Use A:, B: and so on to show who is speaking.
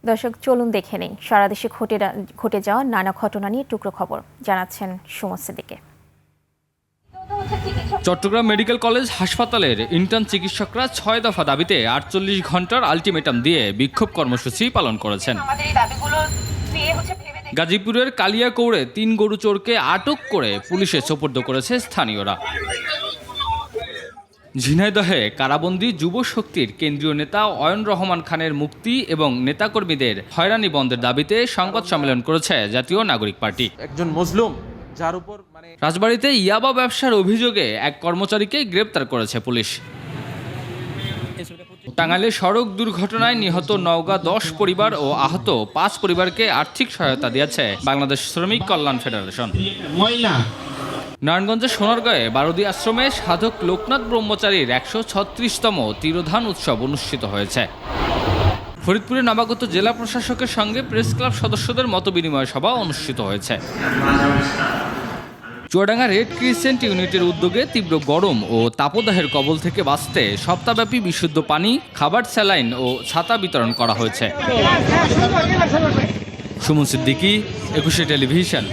A: দর্শক চলুন দেখে নিন সারা দেশে ঘটে যাওয়া নানা ঘটনা নিয়ে টুকরো খবর জানাচ্ছেন সুমন সিদ্দিকী।
B: চট্টগ্রাম মেডিকেল কলেজ হাসপাতালের ইন্টার্ন চিকিৎসকরা ৬ দফা দাবিতে ৪৮ ঘন্টার আলটিমেটাম দিয়ে বিক্ষোভ কর্মসূচি পালন করেছেন। গাজীপুরের কালিয়াকৈরে ৩ গরু চোরকে আটক করে পুলিশে সোপর্দ করেছে স্থানীয়রা। ঝিনাইদহে কারাবন্দী যুব শক্তির কেন্দ্রীয় নেতা অয়ন রহমান খানের মুক্তি এবং নেতাকর্মীদের হয়রানি বন্ধের দাবিতে সংবাদ সম্মেলন করেছে জাতীয় নাগরিক পার্টি।
C: একজন মজলুম যার উপর
B: রাজবাড়ীতে ইয়াবা ব্যবসার অভিযোগে এক কর্মচারীকে গ্রেপ্তার করেছে পুলিশ। টাঙ্গাইলে সড়ক দুর্ঘটনায় নিহত নওগাঁ ১০ পরিবার ও আহত ৫ পরিবারকে আর্থিক সহায়তা দিয়েছে বাংলাদেশ শ্রমিক কল্যাণ ফেডারেশন। নারায়ণগঞ্জের সোনারগাঁয়ে বারুদি আশ্রমে সাধক লোকনাথ ব্রহ্মচারীর ১৩৬তম তিরোধান উৎসব অনুষ্ঠিত হয়েছে। ফরিদপুরে নবাগত জেলা প্রশাসকের সঙ্গে প্রেস ক্লাব সদস্যদের মতবিনিময় সভা অনুষ্ঠিত হয়েছে। চুয়াডাঙ্গা রেড ক্রিসেন্ট ইউনিটের উদ্যোগে তীব্র গরম ও তাপদাহের কবল থেকে বাঁচতে সপ্তাহব্যাপী বিশুদ্ধ পানি, খাবার, স্যালাইন ও ছাতা বিতরণ করা হয়েছে। সুমন সিদ্দিকী, ২১ টেলিভিশন।